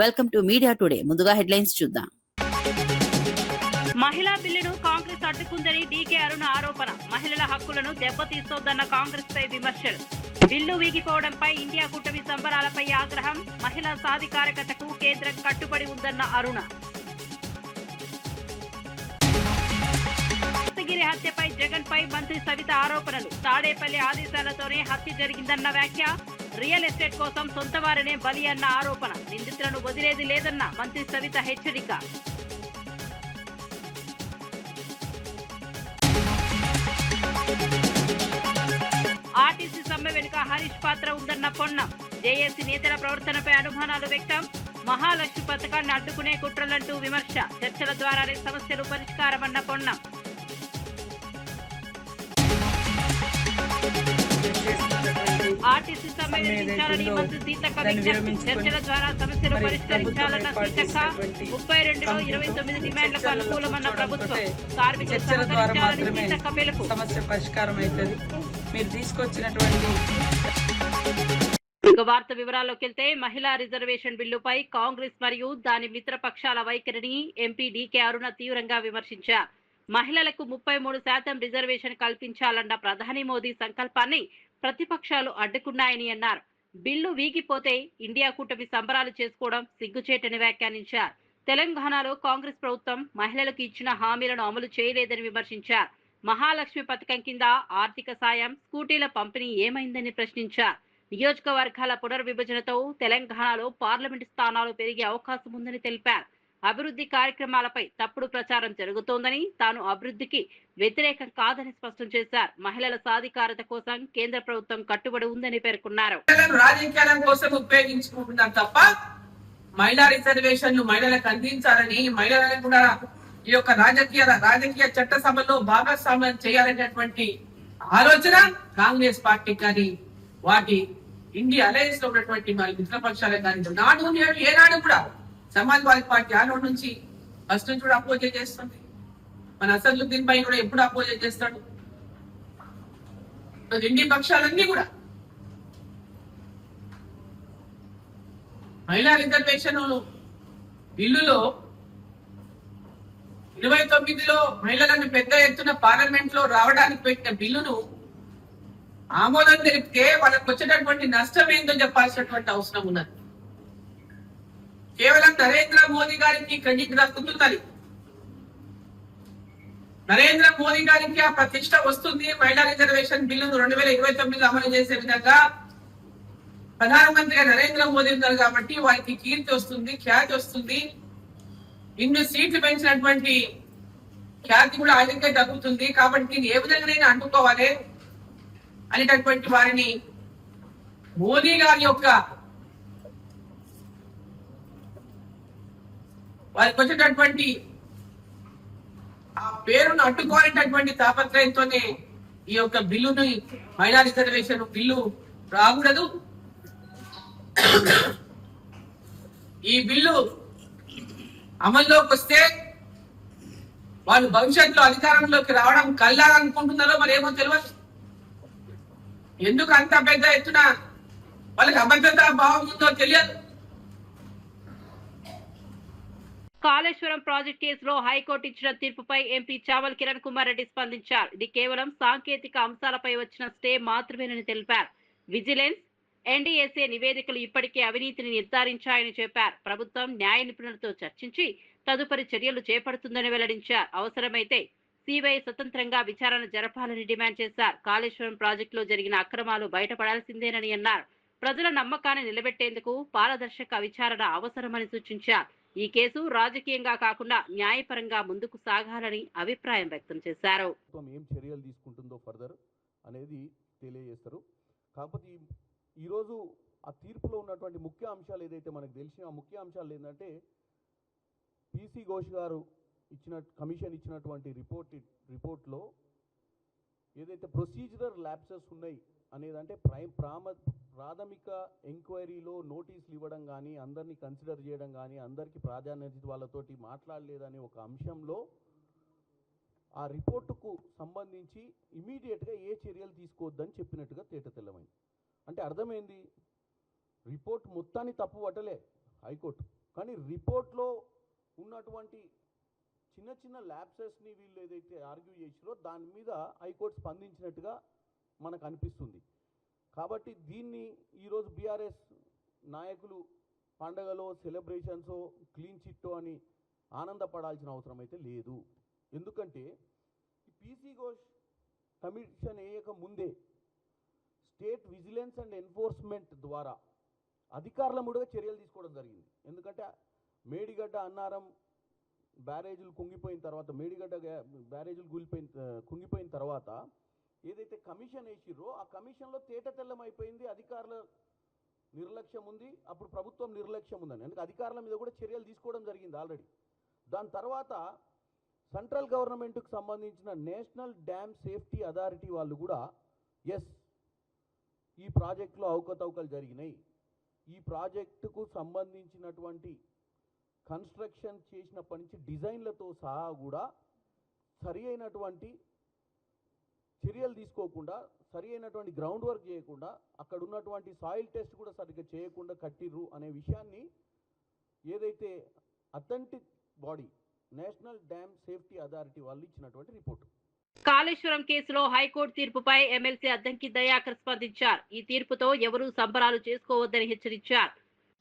Welcome to media today. ముందుగా headlines చూద్దాం. మహిళా బిల్లును కాంగ్రెస్ అడ్డుకుందని డీకే అరుణ ఆరోపణ. మహిళల హక్కులను దెబ్బతీస్తోందన్న కాంగ్రెస్ పై విమర్శలు. బిల్లు వీగిపోవడంపై ఇండియా కూటమి సంబరాలపై ఆగ్రహం. మహిళా సాధికారకతకు కేంద్రం కట్టుబడి ఉందన్న అరుణ. దస్తగిరి హత్యపై జగన్ పై మంత్రి సవిత ఆరోపణలు. తాడేపల్లి ఆదేశాలతోనే హత్య జరిగిందన్న వ్యాఖ్య. రియల్ ఎస్టేట్ కోసం సొంత వారినే బలి అన్న ఆరోపణ. నిందితులను వదిలేది లేదన్న మంత్రి సవిత హెచ్చరిక. ఆర్టీసీ సమ్మె వెనుక హరీష్ పాత్ర ఉందన్న పొన్నం. జేఏసీ నేతల ప్రవర్తనపై అనుమానాలు వ్యక్తం. మహాలక్ష్మి పథకాన్ని అడ్డుకునే కుట్రలంటూ విమర్శ. చర్చల ద్వారానే సమస్యలు పరిష్కారమన్న పొన్నం. ఆర్టీసీ సమ్మె విధించాలని మంత్రి సీతక్క విజ్ఞప్తి. చర్చల ద్వారా సమస్యలు పరిష్కరించాలన్న సీతక్క. 32లో 29 డిమాండ్లకు అనుకూలమన్న ప్రభుత్వం. కార్మికులు సహకరించాలని సీతక్క పిలుపు. సమస్య పరిష్కారం అవుతుంది. మీరు తీసుకొచ్చినటువంటి వార్త వివరాల్లోకి వెళ్తే, మహిళా రిజర్వేషన్ బిల్లుపై కాంగ్రెస్ మరియు దాని మిత్రపక్షాల వైఖరిని ఎంపీ డీకే అరుణ తీవ్రంగా విమర్శించారు. మహిళలకు 33% రిజర్వేషన్ కల్పించాలన్న ప్రధాని మోదీ సంకల్పాన్ని ప్రతిపక్షాలు అడ్డుకున్నాయని అన్నారు. బిల్లు వీగిపోతే ఇండియా కూటమి సంబరాలు చేసుకోవడం సిగ్గుచేటని వ్యాఖ్యానించారు. తెలంగాణలో కాంగ్రెస్ ప్రభుత్వం మహిళలకు ఇచ్చిన హామీలను అమలు చేయలేదని విమర్శించారు. మహాలక్ష్మి పథకం కింద ఆర్థిక సాయం, స్కూటీల పంపిణీ ఏమైందని ప్రశ్నించారు. నియోజకవర్గాల పునర్విభజనతో తెలంగాణలో పార్లమెంటు స్థానాలు పెరిగే అవకాశం ఉందని తెలిపారు. అభివృద్ధి కార్యక్రమాలపై తప్పుడు ప్రచారం జరుగుతోందని, తాను అభివృద్ధికి వ్యతిరేకం కాదని స్పష్టం చేశారు. మహిళల సాధికారత కోసం కేంద్ర ప్రభుత్వం కట్టుబడి ఉందని పేర్కొన్నారు. రాజకీయాల కోసం ఉపయోగించుకుంటున్నారు తప్ప మహిళా రిజర్వేషన్లు మహిళలకు అందించాలని, మహిళలకు కూడా ఈ యొక్క రాజకీయ చట్టసభలో భాగస్వామ్యం చేయాలనేటువంటి ఆలోచన కాంగ్రెస్ పార్టీ కానీ వాటి ఇండియా అలయన్స్ లో ఉన్నటువంటి మరి మిత్రపక్షాలకు కానీ నాడు ఏనాడు కూడా సమాజ్వాదీ పార్టీ ఆనాడు నుంచి ఫస్ట్ నుంచి కూడా అపోజ్ చేస్తుంది. మన అసదుద్దీన్ పై కూడా ఎప్పుడు అపోజ్ చేస్తాడు. ఇండి పక్షాలన్నీ కూడా మహిళా రిజర్వేషన్ బిల్లులో 29లో మహిళలను పెద్ద ఎత్తున పార్లమెంట్ లో రావడానికి పెట్టిన బిల్లును ఆమోదం తెలిపితే వాళ్ళకు వచ్చేటటువంటి నష్టం ఏందో చెప్పాల్సినటువంటి అవసరం ఉన్నది. కేవలం నరేంద్ర మోదీ గారికి క్రెడిట్ దక్కుతుంది. నరేంద్ర మోదీ గారికి ఆ ప్రతిష్ట వస్తుంది. మహిళా రిజర్వేషన్ బిల్లును 2029లో అమలు చేసే విధంగా ప్రధానమంత్రిగా నరేంద్ర మోదీ ఉన్నారు కాబట్టి వారికి కీర్తి వస్తుంది, ఖ్యాతి వస్తుంది. ఇన్ని సీట్లు పెంచినటువంటి ఖ్యాతి కూడా ఆయనకే దక్కుతుంది. కాబట్టి ఏ విధంగానైనా అడ్డుకోవాలి అనేటటువంటి వారిని మోదీ గారి యొక్క వారికి వచ్చేటటువంటి ఆ పేరును అడ్డుకోవాలనేటటువంటి తాపత్రయంతోనే ఈ యొక్క బిల్లుని మహిళా రిజర్వేషన్ బిల్లు రాకూడదు. ఈ బిల్లు అమల్లోకి వస్తే వాళ్ళు భవిష్యత్తులో అధికారంలోకి రావడం కల్లాలనుకుంటున్నారో మరి ఏమో తెలియదు. ఎందుకు అంత పెద్ద ఎత్తున వాళ్ళకి అభద్రతా భావం ఉందో తెలియదు. కాళేశ్వరం ప్రాజెక్ట్ కేసులో హైకోర్టు ఇచ్చిన తీర్పుపై ఎంపీ చావల్ కిరణ్ కుమార్ రెడ్డి స్పందించారు. ఇది కేవలం సాంకేతిక అంశాలపై వచ్చిన స్టే మాత్రమేనని తెలిపారు. విజిలెన్స్, ఎన్డీఎస్ఏ నివేదికలు ఇప్పటికే అవినీతిని నిర్ధారించాయని చెప్పారు. ప్రభుత్వం న్యాయ నిపుణులతో చర్చించి తదుపరి చర్యలు చేపడుతుందని వెల్లడించారు. అవసరమైతే సిబిఐ స్వతంత్రంగా విచారణ జరపాలని డిమాండ్ చేశారు. కాళేశ్వరం ప్రాజెక్టులో జరిగిన అక్రమాలు బయటపడాల్సిందేనని అన్నారు. ప్రజల నమ్మకాన్ని నిలబెట్టేందుకు పారదర్శక విచారణ అవసరమని సూచించారు. ఈ కేసు రాజకీయంగా కాకుండా న్యాయపరంగా ముందుకు సాగాలని అభిప్రాయం వ్యక్తం చేశారు. ఏం చర్యలు తీసుకుంటుందో ఫర్దర్ అనేది తెలియజేస్తారు. కాకపోతే ఈరోజు ఆ తీర్పులో ఉన్నటువంటి ముఖ్య అంశాలు ఏదైతే మనకు తెలిసిన ముఖ్య అంశాలు ఏంటంటే, పిసి ఘోష్ గారు కమిషన్ ఇచ్చినటువంటి రిపోర్ట్లో ఏదైతే ప్రొసీజరల్ ల్యాప్సెస్ ఉన్నాయి అనేదంటే ప్రాథమిక ఎంక్వైరీలో నోటీసులు ఇవ్వడం కానీ, అందరినీ కన్సిడర్ చేయడం కానీ, అందరికీ ప్రాధాన్యత వాళ్ళతోటి మాట్లాడలేదనే ఒక అంశంలో ఆ రిపోర్టుకు సంబంధించి ఇమీడియట్గా ఏ చర్యలు తీసుకోవద్దని చెప్పినట్టుగా తేటతెల్లమైంది. అంటే అర్థమైంది, రిపోర్ట్ మొత్తాన్ని తప్పు పట్టలే హైకోర్టు, కానీ రిపోర్ట్లో ఉన్నటువంటి చిన్న చిన్న ల్యాప్సెస్ని వీళ్ళు ఏదైతే ఆర్గ్యూ చేసిరో దాని మీద హైకోర్టు స్పందించినట్టుగా మనకు అనిపిస్తుంది. కాబట్టి దీన్ని ఈరోజు బీఆర్ఎస్ నాయకులు పండగలో సెలబ్రేషన్సో క్లీన్ చిట్టో అని ఆనందపడాల్సిన అవసరం అయితే లేదు. ఎందుకంటే పీసీ ఘోష్ కమిషన్ వేయక ముందే స్టేట్ విజిలెన్స్ అండ్ ఎన్ఫోర్స్మెంట్ ద్వారా అధికారుల మీదుగా చర్యలు తీసుకోవడం జరిగింది. ఎందుకంటే మేడిగడ్డ అన్నారం బ్యారేజీలు కుంగిపోయిన తర్వాత, మేడిగడ్డ బ్యారేజీలు కుంగిపోయిన తర్వాత ఏదైతే కమిషన్ వేసిర్రో ఆ కమిషన్లో తేటతెల్లం అయిపోయింది. అధికారుల నిర్లక్ష్యం ఉంది, అప్పుడు ప్రభుత్వం నిర్లక్ష్యం ఉందని. అందుకే అధికారుల మీద కూడా చర్యలు తీసుకోవడం జరిగింది ఆల్రెడీ. దాని తర్వాత సెంట్రల్ గవర్నమెంట్కి సంబంధించిన నేషనల్ డ్యామ్ సేఫ్టీ అథారిటీ వాళ్ళు కూడా ఎస్ ఈ ప్రాజెక్టులో అవకతవకలు జరిగినాయి, ఈ ప్రాజెక్టుకు సంబంధించినటువంటి కన్స్ట్రక్షన్ చేసినప్పటి నుంచి డిజైన్లతో సహా కూడా సరి అయినటువంటి చర్యలు తీసుకోకుండా, సరి అయినటువంటి గ్రౌండ్ వర్క్ చేయకుండా, అక్కడ ఉన్నటువంటి సాయిల్ టెస్ట్ కూడా సరిగ్గా చేయకుండా కట్టిర్రు అనే విషయాన్ని ఏదైతే authentic body national dam safety authority వాళ్ళు ఇచ్చినటువంటి రిపోర్టు. కాళేశ్వరం కేసులో హైకోర్టు తీర్పుపై ఎమ్మెల్సీ అద్దంకి దయాకర్ స్పందించారు. ఈ తీర్పుతో ఎవరూ సంబరాలు చేసుకోవద్దని హెచ్చరించారు.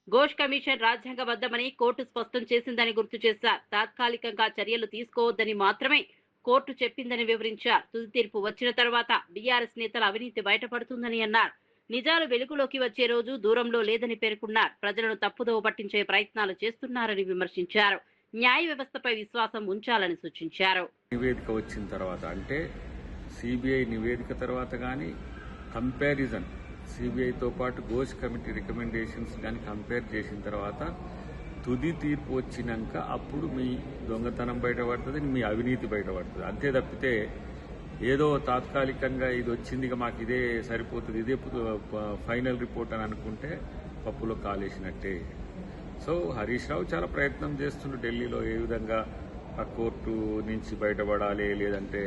ఘోష్ కమిషన్ రాజ్యాంగబద్ధమని కోర్టు స్పష్టం చేసిందని గుర్తు చేశారు. తాత్కాలికంగా చర్యలు తీసుకోవద్దని మాత్రమే కోర్టు చెప్పిందని వివరించారు. తుది తీర్పు వచ్చిన తర్వాత బీఆర్ఎస్ నేతల అవినీతి బయటపడుతుందని అన్నారు. నిజాలు వెలుగులోకి వచ్చే రోజు దూరంలో లేదని పేర్కొన్నారు. ప్రజలను తప్పుదోవ పట్టించే ప్రయత్నాలు చేస్తున్నారని విమర్శించారు. న్యాయ వ్యవస్థపై విశ్వాసం ఉంచాలని సూచించారు. నివేదిక వచ్చిన తర్వాత, అంటే సిబిఐ నివేదిక తర్వాత కానీ కంపారిజన్ సిబిఐతో పాటు ఘోష్ కమిటీ రికమెండేషన్స్ కానీ కంపేర్ చేసిన తర్వాత తుది తీర్పు వచ్చినాక అప్పుడు మీ దొంగతనం బయటపడుతుంది, మీ అవినీతి బయటపడుతుంది. అంతే తప్పితే ఏదో తాత్కాలికంగా ఇది వచ్చింది మాకు ఇదే సరిపోతుంది, ఇదే ఫైనల్ రిపోర్ట్ అని అనుకుంటే పప్పులో కాలేసినట్టే. సో హరీష్ రావు చాలా ప్రయత్నం చేస్తుండ్రు ఢిల్లీలో ఏ విధంగా ఆ కోర్టు నుంచి బయటపడాలి, లేదంటే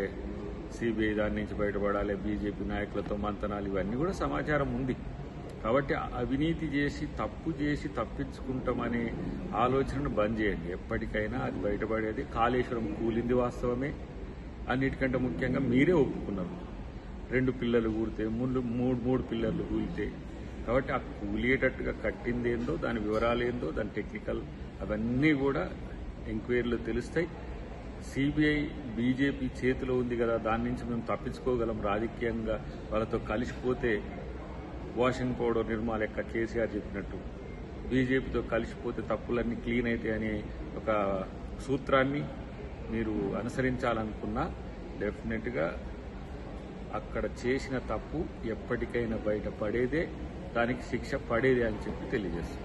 సిబిఐ దాని నుంచి బయటపడాలి, బీజేపీ నాయకులతో మంతనాలు, ఇవన్నీ కూడా సమాచారం ఉంది. కాబట్టి అవినీతి చేసి తప్పు చేసి తప్పించుకుంటామనే ఆలోచనను బంద్ చేయండి. ఎప్పటికైనా అది బయటపడేది. కాళేశ్వరం కూలింది వాస్తవమే, అన్నిటికంటే ముఖ్యంగా మీరే ఒప్పుకున్నారు. 2 పిల్లలు కూలితే, మూడు పిల్లలు కూలితే, కాబట్టి ఆ కూలియేటట్టుగా కట్టింది ఏందో, దాని వివరాలు ఏందో, దాని టెక్నికల్ అవన్నీ కూడా ఎంక్వైరీలో తెలుస్తాయి. సిబిఐ బీజేపీ చేతిలో ఉంది కదా, దాని నుంచి మేము తప్పించుకోగలం. రాజకీయంగా వాళ్ళతో కలిసిపోతే వాషింగ్ పౌడర్ నిర్మా లెక్క కేసీఆర్ చెప్పినట్టు బీజేపీతో కలిసిపోతే తప్పులన్నీ క్లీన్ అవుతాయి అనే ఒక సూత్రాన్ని మీరు అనుసరించాలనుకున్నా డెఫినెట్గా అక్కడ చేసిన తప్పు ఎప్పటికైనా బయటపడేదే, దానికి శిక్ష పడేదే అని చెప్పి తెలియజేస్తుంది.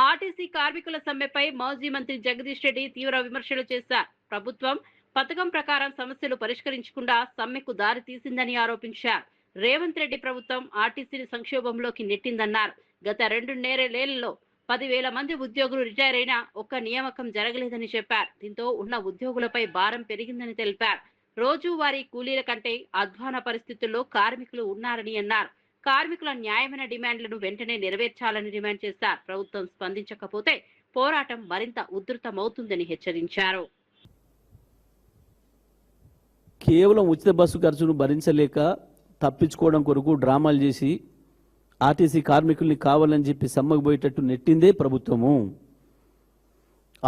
ఆర్టీసీ కార్మికుల సమ్మెపై మాజీ మంత్రి జగదీష్ రెడ్డి తీవ్ర విమర్శలు చేశారు. ప్రభుత్వం పథకం ప్రకారం సమస్యలు పరిష్కరించకుండా సమ్మెకు దారి తీసిందని ఆరోపించారు. రేవంత్ రెడ్డి ప్రభుత్వం ఆర్టీసీని సంక్షోభంలోకి నెట్టిందన్నారు. గత 2.5 ఏళ్లలో 10,000 మంది ఉద్యోగులు రిటైర్ అయినా ఒక్క నియామకం జరగలేదని చెప్పారు. దీంతో ఉన్న ఉద్యోగులపై భారం పెరిగిందని తెలిపారు. రోజువారీ కూలీల కంటే అధ్వాన పరిస్థితుల్లో కార్మికులు ఉన్నారని అన్నారు. కార్మికుల న్యాయమైన డిమాండ్లను వెంటనే నెరవేర్చాలని డిమాండ్ చేశారు. ప్రభుత్వం స్పందించకపోతే పోరాటం మరింత ఉధృతమవుతుందని హెచ్చరించారు. కేవలం ఉచిత బస్సు ఖర్చును భరించలేక తప్పించుకోవడం కొరకు డ్రామాలు చేసి ఆర్టీసీ కార్మికుల్ని కావాలని చెప్పి సమ్మకు పోయేటట్టు నెట్టిందే ప్రభుత్వము.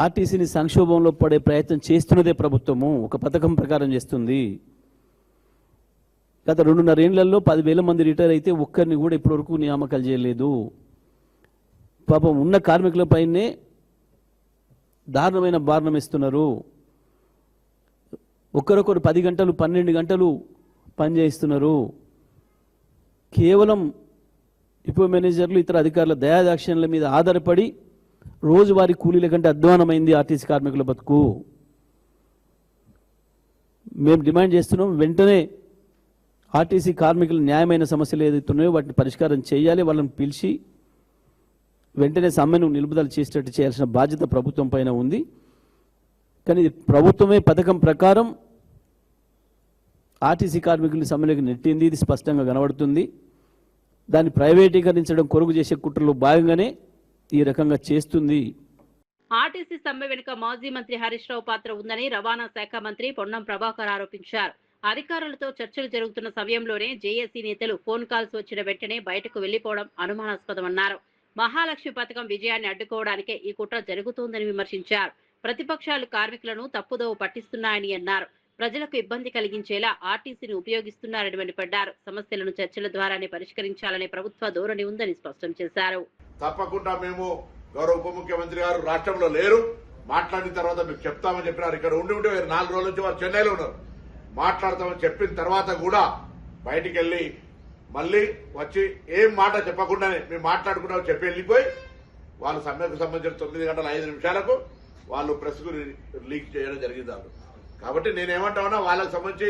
ఆర్టీసీని సంక్షోభంలో పడే ప్రయత్నం చేస్తున్నదే ప్రభుత్వము. ఒక పథకం ప్రకారం చేస్తుంది. గత 2.5 ఏళ్లలో 10,000 మంది రిటైర్ అయితే ఒక్కరిని కూడా ఇప్పటివరకు నియామకాలు చేయలేదు. పాపం ఉన్న కార్మికులపైనే దారుణమైన భారణం ఇస్తున్నారు. ఒకరొకరు 10 గంటలు 12 గంటలు పనిచేయిస్తున్నారు. కేవలం డిపో మేనేజర్లు ఇతర అధికారుల దయాదాక్షిణ్యాల మీద ఆధారపడి రోజువారీ కూలీల కంటే అధ్వానమైంది ఆర్టీసీ కార్మికుల బతుకు. మేము డిమాండ్ చేస్తున్నాం, వెంటనే ఆర్టీసీ కార్మికుల న్యాయమైన సమస్యలు ఏదైతే ఉన్నాయో వాటిని పరిష్కారం చేయాలి. వాళ్ళని పిలిచి వెంటనే సమ్మెను నిలుపుదల చేసేటట్టు చేయాల్సిన బాధ్యత ప్రభుత్వం పైన ఉంది. కానీ ప్రభుత్వమే పథకం ప్రకారం ఆర్టీసీ కార్మికుల్ని సమ్మెలోకి నెట్టింది. ఇది స్పష్టంగా కనబడుతుంది. దాన్ని ప్రైవేటీకరించడం కొరకు చేసే కుట్రలో భాగంగానే ఈ రకంగా చేస్తుంది. ఆర్టీసీ సమ్మె వెనుక మాజీ మంత్రి హరీష్ రావు పాత్ర ఉందని రవాణా శాఖ మంత్రి పొన్నం ప్రభాకర్ ఆరోపించారు. అధికారులతో చర్చలు జరుగుతున్న సమయంలోనే జేఏసీ నేతలు ఫోన్ కాల్స్ వచ్చిన వెంటనే బయటకు వెళ్లిపోవడం అనుమానాస్పదమన్నారు. మహాలక్ష్మి పథకం విజయాన్ని అడ్డుకోవడానికే ఈ కుట్ర జరుగుతోందని విమర్శించారు. ప్రతిపక్షాలు కార్మికులను తప్పుదోవ పట్టిస్తున్నాయని అన్నారు. ప్రజలకు ఇబ్బంది కలిగించేలా ఆర్టీసీని ఉపయోగిస్తున్నారని మండిపడ్డారు. సమస్యలను చర్చల ద్వారానే పరిష్కరించాలనే ప్రభుత్వ ధోరణి ఉందని స్పష్టం చేశారు. తప్పకుండా మేము గౌరవ ఉప ముఖ్యమంత్రి గారు రాష్ట్రంలో లేరు, మాట్లాడిన తర్వాత మీకు చెప్తామని చెప్పినారు. ఇక్కడ ఉండి 4 రోజుల నుంచి వారు చెన్నైలో ఉన్నారు. మాట్లాడతామని చెప్పిన తర్వాత కూడా బయటికి వెళ్లి మళ్ళీ వచ్చి ఏం మాట చెప్పకుండానే మేము మాట్లాడుకున్నామని చెప్పి వెళ్ళిపోయి వాళ్ళు సమ్మెకు సంబంధించిన 9:05 వాళ్ళు ప్రెస్ కు లీక్ చేయడం జరిగింది. కాబట్టి నేనేమంటామన్నా వాళ్ళకి సంబంధించి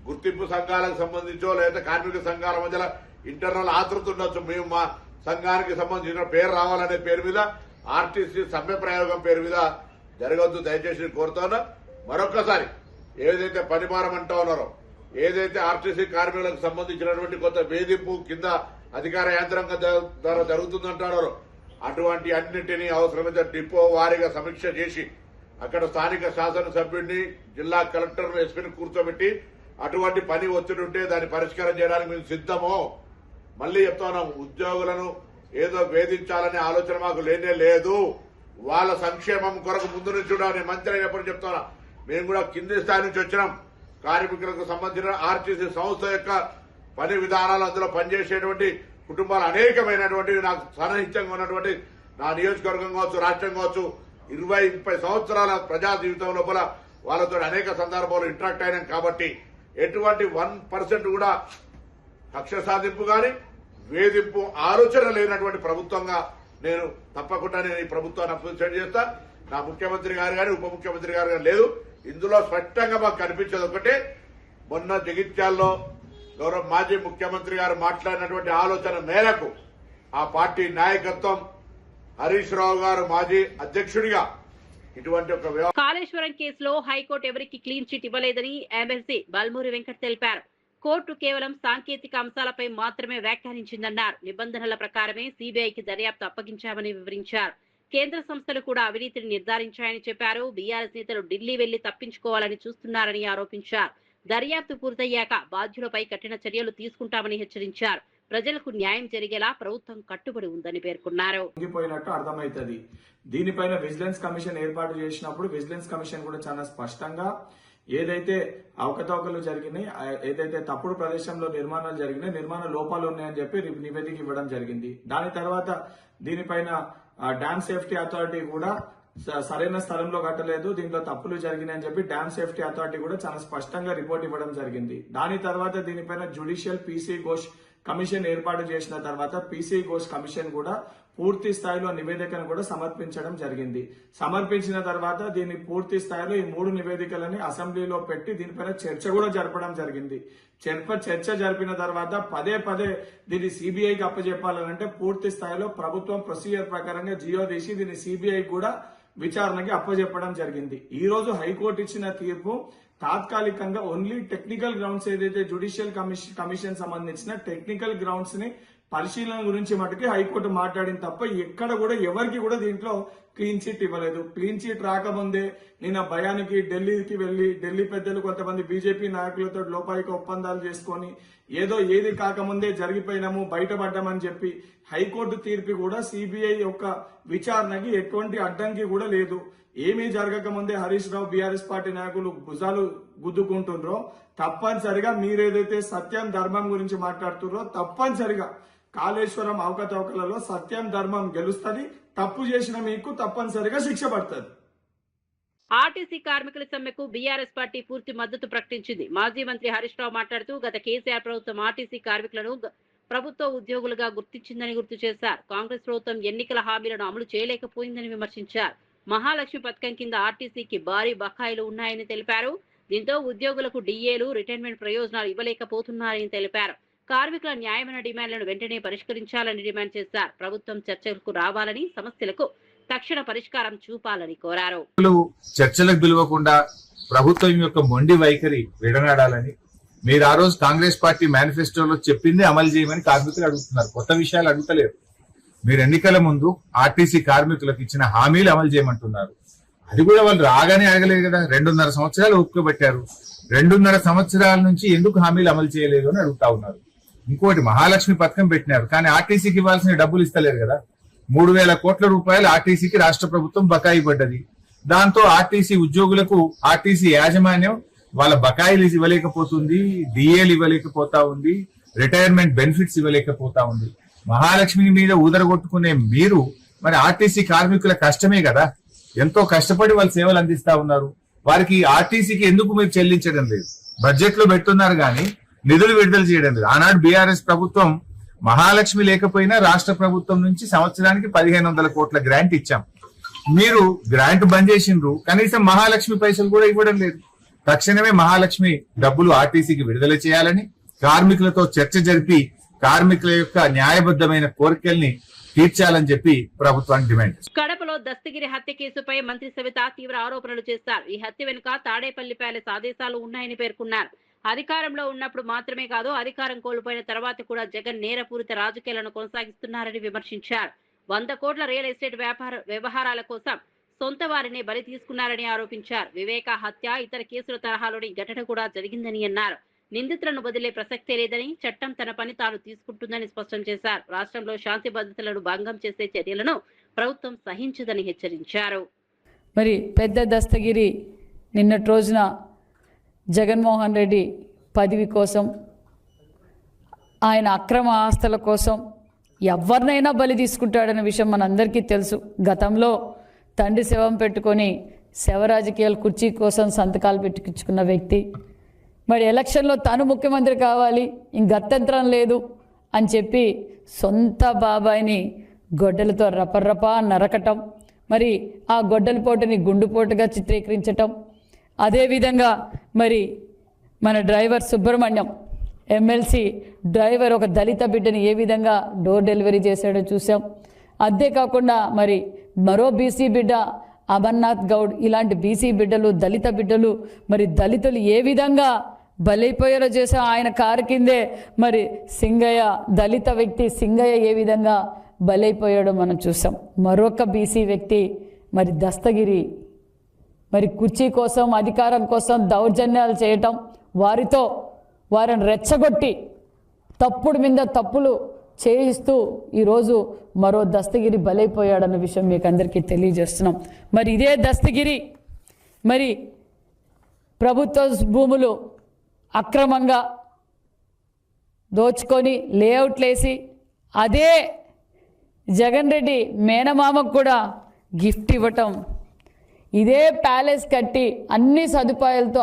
గుర్తింపు సంఘాలకు సంబంధించో లేదా కార్మిక సంఘాల మధ్యలో ఇంటర్నల్ ఆతృత ఉండొచ్చు. మేము మా సంఘానికి సంబంధించిన పేరు రావాలనే పేరు మీద ఆర్టీసీ సమ్మె ప్రయోగం పేరు మీద జరగవద్దు దయచేసి కోరుతున్నా. మరొక్కసారి ఏదైతే పనిభారం అంటా ఉన్నారో, ఏదైతే ఆర్టీసీ కార్మికులకు సంబంధించినటువంటి కొంత వేధింపు కింద అధికార యంత్రాంగం ద్వారా జరుగుతుందంటున్నారో అటువంటి అన్నింటినీ అవసరమైతే డిపో వారీగా సమీక్ష చేసి అక్కడ స్థానిక శాసనసభ్యుడిని, జిల్లా కలెక్టర్, ఎస్పీని కూర్చోబెట్టి అటువంటి పని ఒత్తిడి ఉంటే దాన్ని పరిష్కారం చేయడానికి మేము సిద్ధమో. మళ్లీ చెప్తున్నాం, ఉద్యోగులను ఏదో వేధించాలనే ఆలోచన మాకు లేనే లేదు. వాళ్ళ సంక్షేమం కొరకు ముందు నుంచి నేను మంత్రి అయినప్పుడు చెప్తున్నా, మేము కూడా కింది స్థాయి నుంచి వచ్చినాం. కార్మికులకు సంబంధించిన ఆర్టీసీ సంస్థ యొక్క పని విధానాలు, అందులో పనిచేసేటువంటి కుటుంబాలు అనేకమైనటువంటి నాకు సన్నిహితంగా ఉన్నటువంటి నా నియోజకవర్గం కావచ్చు, రాష్ట్రం కావచ్చు, 20-30 సంవత్సరాల ప్రజా జీవితం లోపల వాళ్ళతో అనేక సందర్భాలు ఇంటరాక్ట్ అయినాం. కాబట్టి ఎటువంటి 1% కూడా కక్ష సాధింపు గాని వేధింపు ఆలోచన లేనటువంటి ప్రభుత్వంగా నేను తప్పకుండా ఈ ప్రభుత్వాన్ని అప్రిషియేట్ చేస్తా. నా ముఖ్యమంత్రి గారు కానీ ఉప ముఖ్యమంత్రి గారు కానీ లేదు. ఇందులో స్పష్టంగా మాకు కనిపించేది ఒకటే, మొన్న జగిత్యాల్లో గౌరవ మాజీ ముఖ్యమంత్రి గారు మాట్లాడినటువంటి ఆలోచన మేరకు ఆ పార్టీ నాయకత్వం, హరీష్ రావు గారు మాజీ అధ్యక్షుడిగా ఇటువంటి ఒక కాళేశ్వరం కేసులో హైకోర్టు ఎవరికి క్లీన్ చిట్ ఇవ్వలేదని ఎమ్మెల్సీ బల్మూరి వెంకట్ తెలిపారు. కోర్టు కేవలం సాంకేతిక అంశాలపై మాత్రమే వ్యాఖ్యానించిందన్నారు. నిబంధనల ప్రకారమే సీబీఐకి దర్యాప్తు అప్పగించామని వివరించారు. కేంద్ర సంస్థలు కూడా అవినీతిని నిర్ధారించాయని చెప్పారు. బీఆర్ఎస్ నేతలు ఢిల్లీ వెళ్లి తప్పించుకోవాలని చూస్తున్నారని ఆరోపించారు. దర్యాప్తు పూర్తయ్యాక బాధ్యులపై కఠిన చర్యలు తీసుకుంటామని హెచ్చరించారు. ప్రజలకు న్యాయం జరిగేలా ప్రభుత్వం కట్టుబడి ఉందని పేర్కొన్నారు. అర్థమైతది. దీనిపైన విజిలెన్స్ కమిషన్ ఏర్పాటు చేసినప్పుడు విజిలెన్స్ కమిషన్ కూడా చాలా స్పష్టంగా ఏదైతే అవకతవకలు జరిగినాయి, ఏదైతే తప్పుడు ప్రదేశంలో నిర్మాణాలు జరిగినాయి, నిర్మాణ లోపాలు ఉన్నాయని చెప్పి నివేదిక ఇవ్వడం జరిగింది. దాని తర్వాత దీనిపైన డ్యామ్ సేఫ్టీ అథారిటీ కూడా సరైన స్థలంలో కట్టలేదు, దీంట్లో తప్పులు జరిగినాయని చెప్పి డ్యామ్ సేఫ్టీ అథారిటీ కూడా చాలా స్పష్టంగా రిపోర్ట్ ఇవ్వడం జరిగింది. దాని తర్వాత దీనిపైన జ్యుడిషియల్ పీసీ ఘోష్ కమిషన్ ఏర్పాటు చేసిన తర్వాత పీసీ ఘోష్ కమిషన్ కూడా పూర్తి స్థాయిలో నివేదికను కూడా సమర్పించడం జరిగింది. సమర్పించిన తర్వాత దీన్ని పూర్తి స్థాయిలో ఈ 3 నివేదికలని అసెంబ్లీలో పెట్టి దీనిపైన చర్చ కూడా జరపడం జరిగింది. చర్చ జరిపిన తర్వాత పదే దీన్ని సిబిఐకి అప్పచెప్పాలంటే పూర్తి స్థాయిలో ప్రభుత్వం ప్రొసీజర్ ప్రకారంగా జియో తీసి దీన్ని సిబిఐ కూడా విచారణకి అప్పచెప్పడం జరిగింది. ఈ రోజు హైకోర్టు ఇచ్చిన తీర్పు తాత్కాలికంగా ఓన్లీ టెక్నికల్ గ్రౌండ్స్, ఏదైతే జ్యుడిషియల్ కమిషన్ సంబంధించిన టెక్నికల్ గ్రౌండ్స్ ని పరిశీలన గురించి మటుకే హైకోర్టు మాట్లాడింది తప్ప ఎక్కడ కూడా ఎవరికి కూడా దీంట్లో క్లీన్ చిట్ ఇవ్వలేదు. క్లీన్ చిట్ రాకముందే నిన్న భయానికి ఢిల్లీకి వెళ్లి ఢిల్లీ పెద్దలు కొంతమంది బీజేపీ నాయకులతో లోపాయిక ఒప్పందాలు చేసుకొని ఏది కాకముందే జరిగిపోయినాము, బయటపడ్డామని చెప్పి హైకోర్టు తీర్పు కూడా సిబిఐ యొక్క విచారణకి ఎటువంటి అడ్డంకి కూడా లేదు. ఏమీ జరగకముందే హరీష్ రావు బీఆర్ఎస్ పార్టీ నాయకులు భుజాలు గుద్దుకుంటున్నారో తప్పనిసరిగా మీరేదైతే సత్యం ధర్మం గురించి మాట్లాడుతున్నారో తప్పనిసరిగా కాళేశ్వరం అవకతవకలలో సత్యం ధర్మం గెలుస్తుంది. తప్పు చేసిన మీకు తప్పనిసరిగా శిక్ష పడుతుంది. ఆర్టీసీ కార్మికుల సమ్మెకు బీఆర్ఎస్ పార్టీ పూర్తి మద్దతు ప్రకటించింది. మాజీ మంత్రి హరీష్ రావు మాట్లాడుతూ గత కేసీఆర్ ప్రభుత్వం ఆర్టీసీ కార్మికులను ప్రభుత్వ ఉద్యోగులుగా గుర్తించిందని గుర్తు చేశారు. కాంగ్రెస్ ప్రభుత్వం ఎన్నికల హామీలను అమలు చేయలేకపోయిందని విమర్శించారు. మహాలక్ష్మి పథకం కింద ఆర్టీసీకి భారీ బకాయిలు ఉన్నాయని తెలిపారు. దీంతో ఉద్యోగులకు డిఏలు, రిటైర్మెంట్ ప్రయోజనాలు ఇవ్వలేకపోతున్నారని తెలిపారు. కార్మికుల న్యాయమైన డిమాండ్లను వెంటనే పరిష్కరించాలని డిమాండ్ చేశారు. ప్రభుత్వం చర్చలకు రావాలని, సమస్యలకు తక్షణ పరిష్కారం చూపాలని కోరారు. చర్చలకు పిలవకుండా ప్రభుత్వం యొక్క మొండి వైఖరి విడనాడాలని, మీరు ఆ రోజు కాంగ్రెస్ పార్టీ మేనిఫెస్టోలో చెప్పింది అమలు చేయమని కార్మికులు అడుగుతున్నారు. కొత్త విషయాలు అడుగుతలేరు. మీరు ఎన్నికల ముందు ఆర్టీసీ కార్మికులకు ఇచ్చిన హామీలు అమలు చేయమంటున్నారు. అది కూడా వాళ్ళు రాగానే అడగలేదు కదా. 2.5 సంవత్సరాలు ఒప్పుకోబెట్టారు. 2.5 సంవత్సరాల నుంచి ఎందుకు హామీలు అమలు చేయలేదు అని అడుగుతా ఉన్నారు. ఇంకోటి, మహాలక్ష్మి పథకం పెట్టినారు, కానీ ఆర్టీసీకి ఇవ్వాల్సిన డబ్బులు ఇస్తలేరు కదా. 3,000 కోట్ల రూపాయలు ఆర్టీసీకి రాష్ట్ర ప్రభుత్వం బకాయి పడ్డది. దాంతో ఆర్టీసీ ఉద్యోగులకు ఆర్టీసీ యాజమాన్యం వాళ్ళ బకాయిలు ఇవ్వలేకపోతుంది, డిఏలు ఇవ్వలేకపోతా ఉంది, రిటైర్మెంట్ బెనిఫిట్స్ ఇవ్వలేకపోతా ఉంది. మహాలక్ష్మి మీద ఊదరగొట్టుకునే మీరు మరి ఆర్టీసీ కార్మికుల కష్టమే కదా, ఎంతో కష్టపడి వాళ్ళు సేవలు అందిస్తా ఉన్నారు. వారికి ఆర్టీసీకి ఎందుకు మీరు చెల్లించడం లేదు? బడ్జెట్ లో పెట్టున్నారు కానీ నిధులు విడుదల చేయడం లేదు. ఆనాడు బీఆర్ఎస్ ప్రభుత్వం మహాలక్ష్మి లేకపోయినా రాష్ట్ర ప్రభుత్వం నుంచి సంవత్సరానికి 1,500 కోట్ల గ్రాంట్ ఇచ్చాం. మీరు గ్రాంట్ బంద్ చేసిండ్రు, కనీసం మహాలక్ష్మి పైసలు కూడా ఇవ్వడం లేదు. తక్షణమే మహాలక్ష్మి డబ్బులు ఆర్టీసీకి విడుదల చేయాలని కార్మికులతో చర్చ జరిపి కార్మికుల యొక్క న్యాయబద్ధమైన కోరికల్ని తీర్చాలని చెప్పి ప్రభుత్వాన్ని డిమాండ్ చేస్తారు. కడపలో దస్తగిరి హత్య కేసుపై మంత్రి సవిత తీవ్ర ఆరోపణలు చేశారు. ఈ హత్య వెనుక తాడేపల్లి ప్యాలెస్ ఆదేశాలు ఉన్నాయని పేర్కొన్నారు. అధికారంలో ఉన్నప్పుడు మాత్రమే కాదు, అధికారం కోల్పోయిన తర్వాత కూడా జగన్ నేరపూరిత రాజకీయాలను కొనసాగిస్తున్నారని విమర్శించారు. 100 కోట్ల రియల్ ఎస్టేట్ వ్యవహారాల కోసం సొంత వారినే బలి తీసుకున్నారని ఆరోపించారు. వివేక హత్య, ఇతర కేసుల తరహాలోని ఘటన కూడా జరిగిందని అన్నారు. నిందితులను వదిలే ప్రసక్తే లేదని, చట్టం తన పని తాను తీసుకుంటుందని స్పష్టం చేశారు. రాష్ట్రంలో శాంతి భద్రతలను భంగం చేసే చర్యలను ప్రభుత్వం సహించదని హెచ్చరించారు. మరి పెద్ద దస్తగిరి నిన్నటి రోజున జగన్మోహన్ రెడ్డి పదవి కోసం, ఆయన అక్రమ ఆస్తుల కోసం ఎవరినైనా బలి తీసుకుంటాడనే విషయం మనందరికీ తెలుసు. గతంలో తండ్రి శవం పెట్టుకొని శవ రాజకీయాల కుర్చీ కోసం సంతకాలు పెట్టించుకున్న వ్యక్తి, మరి ఎలక్షన్లో తను ముఖ్యమంత్రి కావాలి, ఇంకత్యంతరం లేదు అని చెప్పి సొంత బాబాయిని గొడ్డలతో రపర్రపా నరకటం, మరి ఆ గొడ్డల పోటుని గుండుపోటుగా చిత్రీకరించటం, అదేవిధంగా మరి మన డ్రైవర్ సుబ్రహ్మణ్యం ఎమ్మెల్సీ డ్రైవర్ ఒక దళిత బిడ్డని ఏ విధంగా డోర్ డెలివరీ చేశాడో చూసాం. అంతేకాకుండా మరి మరో బీసీ బిడ్డ అమర్నాథ్ గౌడ్, ఇలాంటి బీసీ బిడ్డలు, దళిత బిడ్డలు, మరి దళితులు ఏ విధంగా బలైపోయారో చేసాం. ఆయన కారు కిందే మరి సింగయ్య, దళిత వ్యక్తి సింగయ్య ఏ విధంగా బలైపోయాడో మనం చూసాం. మరొక బీసీ వ్యక్తి మరి దస్తగిరి మరి కుర్చీ కోసం, అధికారం కోసం దౌర్జన్యాలు చేయటం, వారిని రెచ్చగొట్టి తప్పుడు మీద తప్పులు చేయిస్తూ ఈరోజు మరో దస్తగిరి బలైపోయాడన్న విషయం మీకు అందరికీ తెలియజేస్తున్నాం. మరి ఇదే దస్తగిరి మరి ప్రభుత్వ భూములు అక్రమంగా దోచుకొని లేఅవుట్లేసి అదే జగన్ రెడ్డి మేనమామకు కూడా గిఫ్ట్ ఇవ్వటం, ఇదే ప్యాలెస్ కట్టి అన్ని సదుపాయాలతో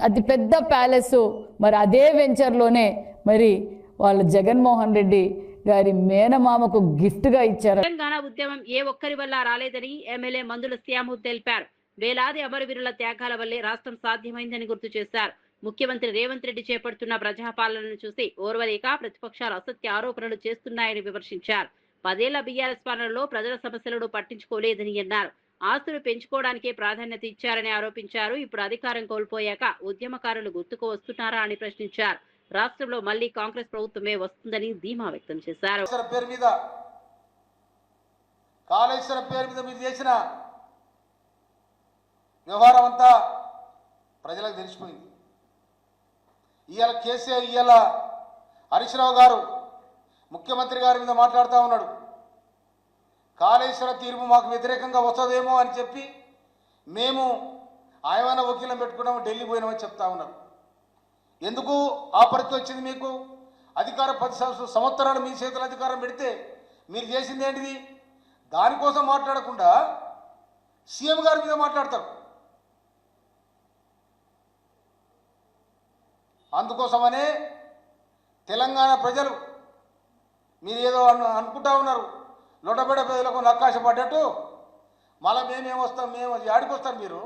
అతి పెద్ద ప్యాలెస్ మరి అదే వెంచర్లోనే మరి వాళ్ళ జగన్మోహన్ రెడ్డి గారి మేనమామకు గిఫ్ట్గా ఇచ్చారు. తెలంగాణ ఉద్యమం ఏ ఒక్కరి వల్ల రాలేదని ఎమ్మెల్యే మందుల శ్యాము తెలిపారు. వేలాది అమరవీరుల త్యాగాల వల్లే రాష్ట్రం సాధ్యమైందని గుర్తు చేశారు. ముఖ్యమంత్రి రేవంత్ రెడ్డి చేపడుతున్న ప్రజాపాలనను చూసి ఓర్వలేక ప్రతిపక్షాలు అసత్య ఆరోపణలు చేస్తున్నాయని విమర్శించారు. 10 ఏళ్ల బీఆర్ఎస్ పాలనలో ప్రజల సమస్యలను పట్టించుకోలేదని అన్నారు. ఆస్తులు పెంచుకోవడానికే ప్రాధాన్యత ఇచ్చారని ఆరోపించారు. ఇప్పుడు అధికారం కోల్పోయాక ఉద్యమకారులు గుర్తుకు వస్తున్నారా అని ప్రశ్నించారు. రాష్ట్రంలో మళ్లీ కాంగ్రెస్ ప్రభుత్వమే వస్తుందని ధీమా వ్యక్తం చేశారు. కాళేశ్వరం పేరు మీద మీరు చేసిన వ్యవహారం అంతా ప్రజలకు తెలిసిపోయింది. ఇవాళ కేసీఆర్, ఇవాళ హరీష్ రావు గారు ముఖ్యమంత్రి గారి మీద మాట్లాడుతూ ఉన్నాడు. కాళేశ్వర తీర్పు మాకు వ్యతిరేకంగా వస్తుందేమో అని చెప్పి మేము ఆయన వకీలం పెట్టుకున్నాము, ఢిల్లీ పోయినామని చెప్తా ఉన్నారు. ఎందుకు ఆ పరిస్థితి వచ్చింది మీకు? అధికారం 10 సంవత్సరాలు మీ చేతుల అధికారం పెడితే మీరు చేసింది ఏంటిది? దానికోసం మాట్లాడకుండా సీఎం గారి మీద మాట్లాడతారు. అందుకోసమనే తెలంగాణ ప్రజలు మీరు ఏదో అనుకుంటా ఉన్నారు, లొటబెడ ప్రజలకు నక్కాశ పడ్డట్టు మళ్ళీ మేమేమొస్తాం, మేము యాడికి వస్తారు, మీరు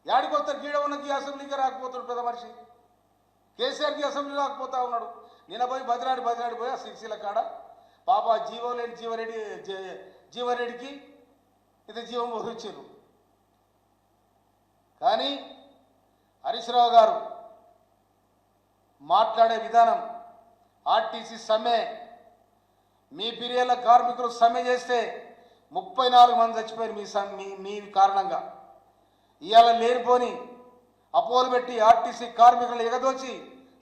యాడికి వస్తారు? గీడ ఉన్నకి అసెంబ్లీకి రాకపోతాడు పెద్ద మనిషి, కేసీఆర్కి అసెంబ్లీ రాకపోతా ఉన్నాడు. నిన్న పోయి బదిలాడి పోయి ఆ సిరిసిల్ల కాడ పాప జీవం లేని జీవరెడ్డికి ఇది జీవం వహించారు. కానీ హరీష్ రావు గారు మాట్లాడే విధానం, ఆర్టీసీ సమ్మె మీ పీరియడ్ల కార్మికులు సమ్మె చేస్తే 34 మంది చచ్చిపోయారు మీ కారణంగా. ఇవాళ లేనిపోని అపోలు పెట్టి ఆర్టీసీ కార్మికులను ఎగదోచి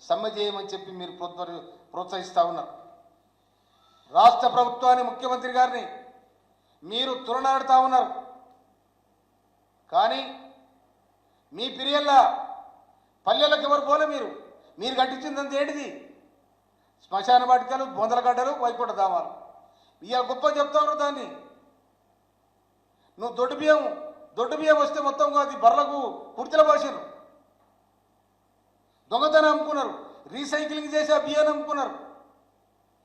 సమ్మె చేయమని చెప్పి మీరు ప్రోత్సహిస్తూ ఉన్నారు. రాష్ట్ర ప్రభుత్వాన్ని, ముఖ్యమంత్రి గారిని మీరు తులనాడుతూ ఉన్నారు. కానీ మీ పీరియడ్ల పల్లెలకు ఎవరు పోలే. మీరు కట్టించిందంత ఏంటిది? శ్మశాన వాటికలు, బొందలగడ్డలు, వైకుంఠ ధామాలు. ఇవాళ గొప్ప చెప్తా ఉన్నారు దాన్ని. నువ్వు దొడ్డు బియ్యం వస్తే మొత్తం అది బర్లకు కుర్తిల పోసారు, దొంగతనం అమ్ముకున్నారు, రీసైక్లింగ్ చేసి ఆ బియ్యాన్ని అమ్ముకున్నారు.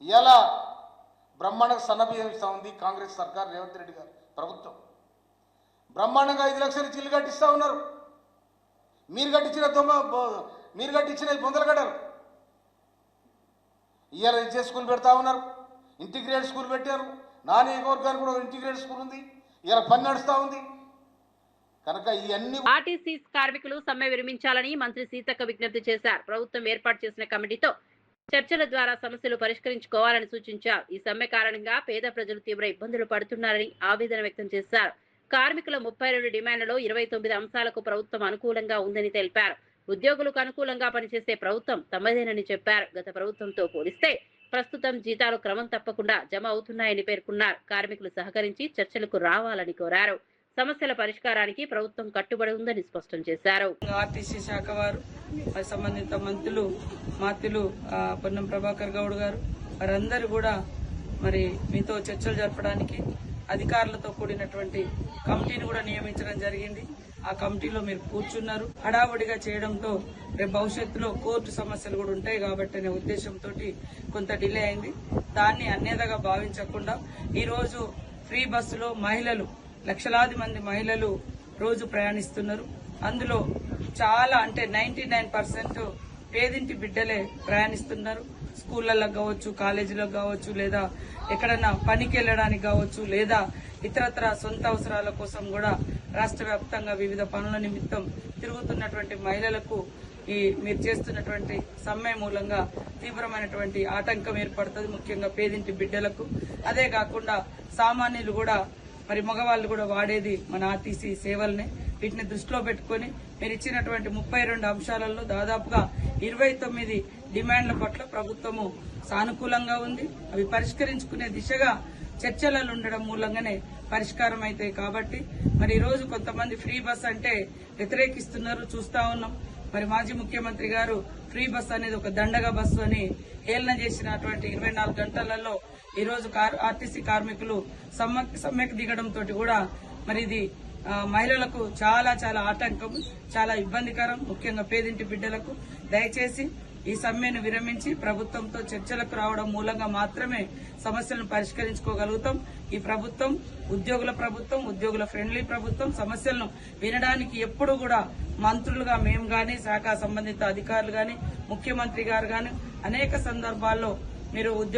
ఇలా బ్రహ్మాండంగా సన్న బియ్యం ఇస్తూ ఉంది కాంగ్రెస్ సర్కార్, రేవంత్ రెడ్డి గారు ప్రభుత్వం. బ్రహ్మాండంగా 5 లక్షలు ఇల్లు కట్టిస్తూ ఉన్నారు. మీరు కట్టించిన బొందలగడ్డలు. ఇవాళ విద్యా స్కూల్ పెడతా ఉన్నారు, ఇంటిగ్రేటెడ్ స్కూల్ పెట్టారు. నా నియోజకవర్గానికి కూడా ఇంటిగ్రేటెడ్ స్కూల్ ఉంది, ఇలా పని నడుస్తూ ఉంది. కనుక ఇవన్నీ ఆర్టీసీ కార్మికులు సమ్మె విరమించాలని మంత్రి సీతక్క విజ్ఞప్తి చేశారు. ప్రభుత్వం ఏర్పాటు చేసిన కమిటీతో చర్చల ద్వారా సమస్యలు పరిష్కరించుకోవాలని సూచించారు. ఈ సమ్మె కారణంగా పేద ప్రజలు తీవ్ర ఇబ్బందులు పడుతున్నారని ఆవేదన వ్యక్తం చేశారు. కార్మికుల 32 డిమాండ్లలో 29 అంశాలకు ప్రభుత్వం అనుకూలంగా ఉందని తెలిపారు. ఉద్యోగులకు అనుకూలంగా పనిచేసే ప్రభుత్వం తమదేనని చెప్పారు. గత ప్రభుత్వంతో పోలిస్తే ప్రస్తుతం జీతాలు క్రమం తప్పకుండా జమ అవుతున్నాయని పేర్కొన్నారు. కార్మికులు సహకరించి చర్చలకు రావాలని కోరారు. సమస్యల పరిష్కారానికి ప్రభుత్వం కట్టుబడి ఉందని స్పష్టం చేశారు. ఆర్టీసీ శాఖ వారు, సంబంధిత మంత్రులు పొన్నం ప్రభాకర్ గౌడ్ గారు వారందరూ కూడా మీతో చర్చలు జరపడానికి అధికారులతో కూడినటువంటి కమిటీని కూడా నియమించడం జరిగింది. ఆ కమిటీలో మీరు కూర్చున్నారు. హడావుడిగా చేయడంతో రేపు భవిష్యత్తులో కోర్టు సమస్యలు కూడా ఉంటాయి కాబట్టి అనే ఉద్దేశంతో కొంత డిలే అయింది. దాన్ని అన్యథగా భావించకుండా ఈరోజు ఫ్రీ బస్సులో లక్షలాది మంది మహిళలు రోజు ప్రయాణిస్తున్నారు. అందులో చాలా అంటే 99% పేదింటి బిడ్డలే ప్రయాణిస్తున్నారు. స్కూళ్లలో కావచ్చు, కాలేజీలకు కావచ్చు, లేదా ఎక్కడన్నా పనికి వెళ్ళడానికి కావచ్చు, లేదా ఇతరత్ర సొంత అవసరాల కోసం కూడా రాష్ట్ర వ్యాప్తంగా వివిధ పనుల నిమిత్తం తిరుగుతున్నటువంటి మహిళలకు మీరు చేస్తున్నటువంటి సమ్మె మూలంగా తీవ్రమైనటువంటి ఆటంకం ఏర్పడుతుంది, ముఖ్యంగా పేదింటి బిడ్డలకు. అదే కాకుండా సామాన్యులు కూడా మగవాళ్ళు కూడా వాడేది మన ఆర్టీసీ సేవల్ని. వీటిని దృష్టిలో పెట్టుకుని మీరు ఇచ్చినటువంటి 32 అంశాలలో దాదాపుగా 29 డిమాండ్ల పట్ల ప్రభుత్వము సానుకూలంగా ఉంది. అవి పరిష్కరించుకునే దిశగా చర్చలలో ఉండడం మూలంగానే పరిష్కారం అవుతాయి. కాబట్టి ఈ రోజు కొంతమంది ఫ్రీ బస్ అంటే వ్యతిరేకిస్తున్నారు, చూస్తా ఉన్నాం. మాజీ ముఖ్యమంత్రి గారు ఫ్రీ బస్ అనేది ఒక దండగా బస్సు అని హేళన చేసినటువంటి 24 గంటలలో ఈ రోజు ఆర్టీసీ కార్మికులు సమ్మెకు దిగడంతో కూడా ఇది మహిళలకు చాలా చాలా ఆటంకం, చాలా ఇబ్బందికరం, ముఖ్యంగా పేదింటి బిడ్డలకు. దయచేసి ఈ సమ్మెను విరమించి ప్రభుత్వంతో చర్చలకు రావడం మూలంగా మాత్రమే సమస్యలను పరిష్కరించుకోగలుగుతాం. ఈ ప్రభుత్వం ఉద్యోగుల ఫ్రెండ్లీ ప్రభుత్వం. సమస్యలను వినడానికి ఎప్పుడు కూడా మంత్రులుగా మేము గాని, శాఖ సంబంధిత అధికారులు గాని, ముఖ్యమంత్రి గారు గాని అనేక సందర్భాల్లో మీరు